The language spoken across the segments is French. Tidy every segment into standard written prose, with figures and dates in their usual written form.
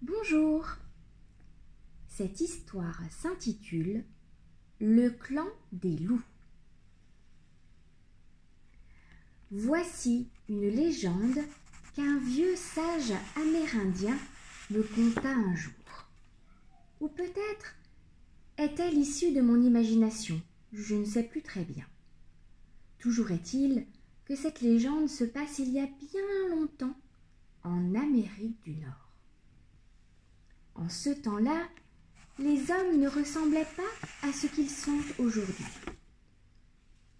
Bonjour. Cette histoire s'intitule Le clan des loups. Voici une légende qu'un vieux sage amérindien me conta un jour. Ou peut-être est-elle issue de mon imagination, je ne sais plus très bien. Toujours est-il que cette légende se passe il y a bien longtemps en Amérique du Nord. En ce temps-là, les hommes ne ressemblaient pas à ce qu'ils sont aujourd'hui.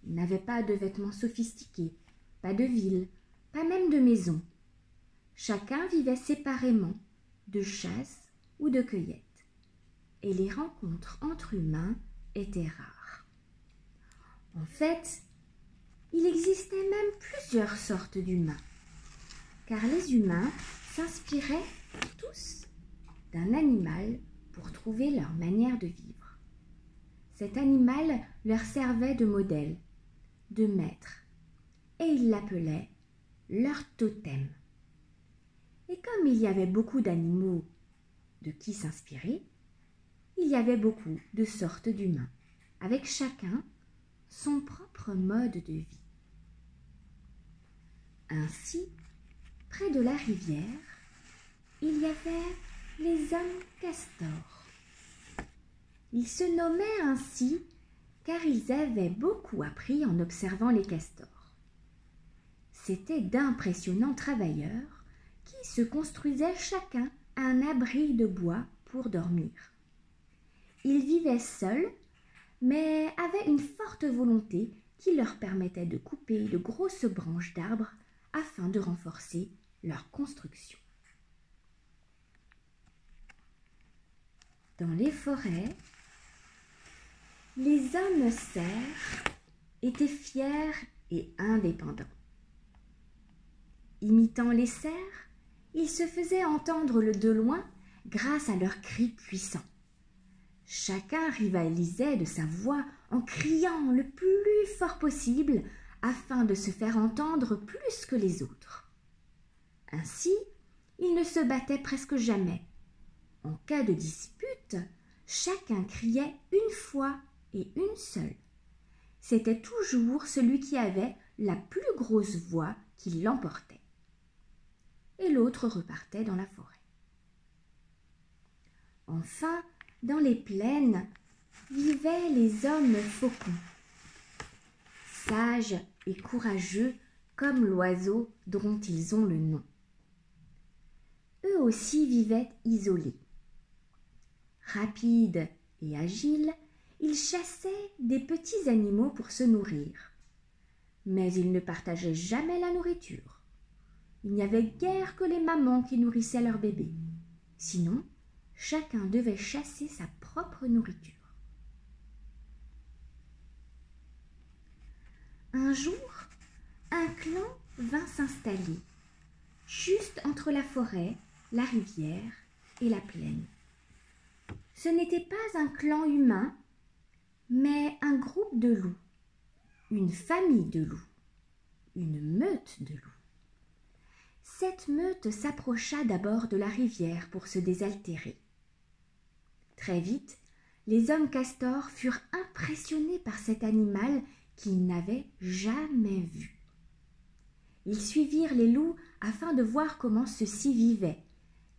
Ils n'avaient pas de vêtements sophistiqués, pas de ville, pas même de maison. Chacun vivait séparément, de chasse ou de cueillette, et les rencontres entre humains étaient rares. En fait, il existait même plusieurs sortes d'humains, car les humains s'inspiraient tous d'un animal pour trouver leur manière de vivre. Cet animal leur servait de modèle, de maître, et ils l'appelaient leur totem. Et comme il y avait beaucoup d'animaux de qui s'inspirer, il y avait beaucoup de sortes d'humains, avec chacun son propre mode de vie. Ainsi, près de la rivière, il y avait les hommes castors. Ils se nommaient ainsi car ils avaient beaucoup appris en observant les castors. C'étaient d'impressionnants travailleurs qui se construisaient chacun un abri de bois pour dormir. Ils vivaient seuls, mais avaient une forte volonté qui leur permettait de couper de grosses branches d'arbres afin de renforcer leur construction. Dans les forêts, les hommes cerfs étaient fiers et indépendants. Imitant les cerfs, ils se faisaient entendre de loin grâce à leurs cris puissants. Chacun rivalisait de sa voix en criant le plus fort possible afin de se faire entendre plus que les autres. Ainsi, ils ne se battaient presque jamais. En cas de dispute, chacun criait une fois et une seule. C'était toujours celui qui avait la plus grosse voix qui l'emportait. Et l'autre repartait dans la forêt. Enfin, dans les plaines, vivaient les hommes faucons, sages et courageux comme l'oiseau dont ils ont le nom. Eux aussi vivaient isolés. Rapides et agiles, ils chassaient des petits animaux pour se nourrir. Mais ils ne partageaient jamais la nourriture. Il n'y avait guère que les mamans qui nourrissaient leurs bébés. Sinon, chacun devait chasser sa propre nourriture. Un jour, un clan vint s'installer, juste entre la forêt, la rivière et la plaine. Ce n'était pas un clan humain, mais un groupe de loups, une famille de loups, une meute de loups. Cette meute s'approcha d'abord de la rivière pour se désaltérer. Très vite, les hommes castors furent impressionnés par cet animal qu'ils n'avaient jamais vu. Ils suivirent les loups afin de voir comment ceux-ci vivaient.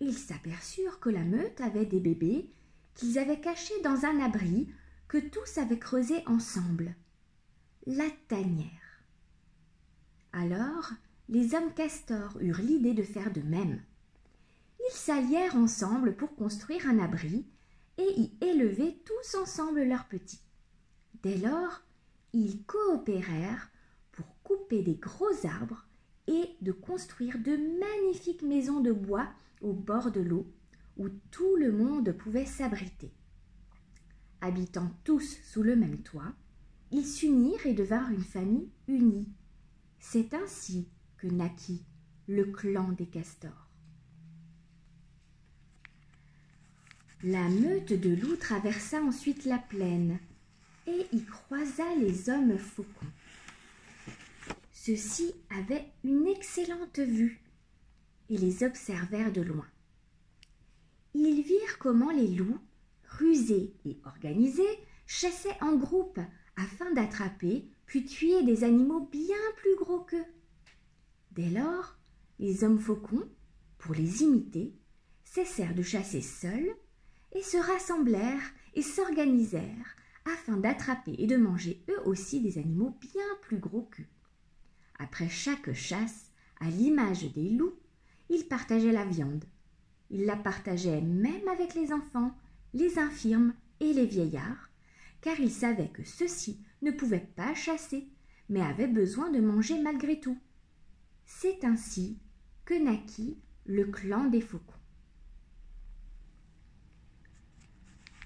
Ils s'aperçurent que la meute avait des bébés qu'ils avaient cachés dans un abri que tous avaient creusé ensemble, la tanière. Alors, les hommes castors eurent l'idée de faire de même. Ils s'allièrent ensemble pour construire un abri et y élever tous ensemble leurs petits. Dès lors, ils coopérèrent pour couper des gros arbres et de construire de magnifiques maisons de bois au bord de l'eau où tout le monde pouvait s'abriter. Habitant tous sous le même toit, ils s'unirent et devinrent une famille unie. C'est ainsi que naquit le clan des castors. La meute de loups traversa ensuite la plaine et y croisa les hommes faucons. Ceux-ci avaient une excellente vue et les observèrent de loin. ils virent comment les loups, rusés et organisés, chassaient en groupe afin d'attraper puis tuer des animaux bien plus gros qu'eux. Dès lors, les hommes faucons, pour les imiter, cessèrent de chasser seuls et se rassemblèrent et s'organisèrent afin d'attraper et de manger eux aussi des animaux bien plus gros qu'eux. Après chaque chasse, à l'image des loups, ils partageaient la viande. Ils la partageaient même avec les enfants, les infirmes et les vieillards, car ils savaient que ceux-ci ne pouvaient pas chasser, mais avaient besoin de manger malgré tout. C'est ainsi que naquit le clan des faucons.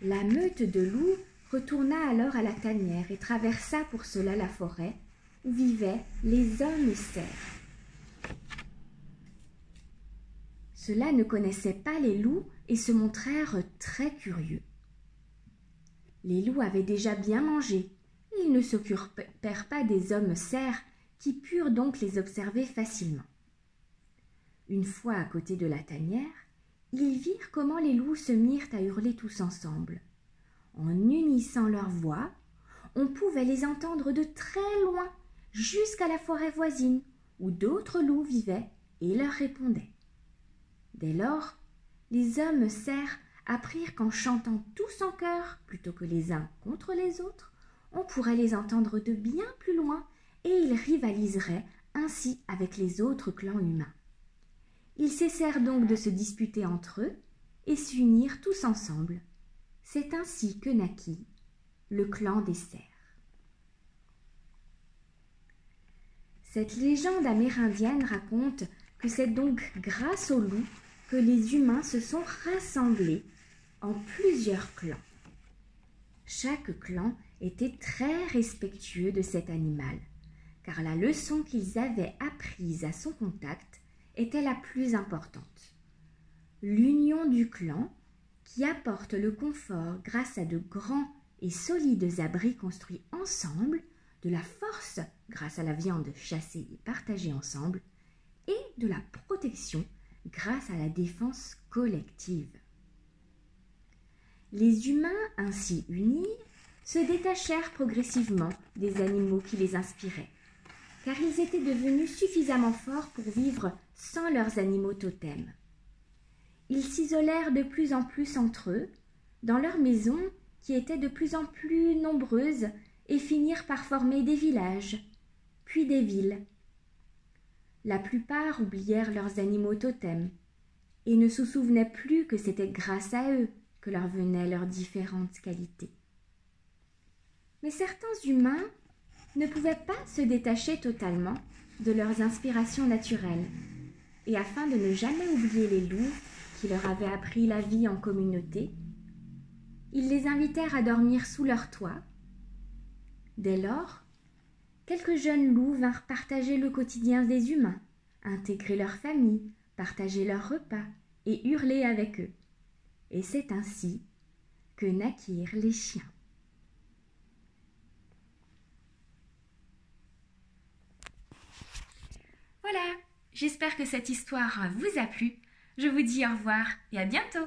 La meute de loups retourna alors à la tanière et traversa pour cela la forêt où vivaient les hommes cerfs. Ceux-là ne connaissaient pas les loups et se montrèrent très curieux. Les loups avaient déjà bien mangé, et ils ne s'occupèrent pas des hommes cerfs qui purent donc les observer facilement. Une fois à côté de la tanière, ils virent comment les loups se mirent à hurler tous ensemble. En unissant leurs voix, on pouvait les entendre de très loin, jusqu'à la forêt voisine, où d'autres loups vivaient et leur répondaient. Dès lors, les hommes cerfs apprirent qu'en chantant tous en chœur, plutôt que les uns contre les autres, on pourrait les entendre de bien plus loin et ils rivaliseraient ainsi avec les autres clans humains. Ils cessèrent donc de se disputer entre eux et s'unirent tous ensemble. C'est ainsi que naquit le clan des cerfs. Cette légende amérindienne raconte que c'est donc grâce aux loups que les humains se sont rassemblés en plusieurs clans. Chaque clan était très respectueux de cet animal, car la leçon qu'ils avaient apprise à son contact était la plus importante. L'union du clan, qui apporte le confort grâce à de grands et solides abris construits ensemble, de la force grâce à la viande chassée et partagée ensemble, et de la protection grâce à la défense collective. Les humains ainsi unis se détachèrent progressivement des animaux qui les inspiraient, car ils étaient devenus suffisamment forts pour vivre sans leurs animaux totems. Ils s'isolèrent de plus en plus entre eux, dans leurs maisons qui étaient de plus en plus nombreuses et finirent par former des villages, puis des villes. La plupart oublièrent leurs animaux totems et ne se souvenaient plus que c'était grâce à eux que leur venaient leurs différentes qualités. Mais certains humains ne pouvaient pas se détacher totalement de leurs inspirations naturelles, et afin de ne jamais oublier les loups qui leur avaient appris la vie en communauté, ils les invitèrent à dormir sous leur toit. Dès lors, quelques jeunes loups vinrent partager le quotidien des humains, intégrer leur famille, partager leurs repas et hurler avec eux. Et c'est ainsi que naquirent les chiens. Voilà, j'espère que cette histoire vous a plu. Je vous dis au revoir et à bientôt.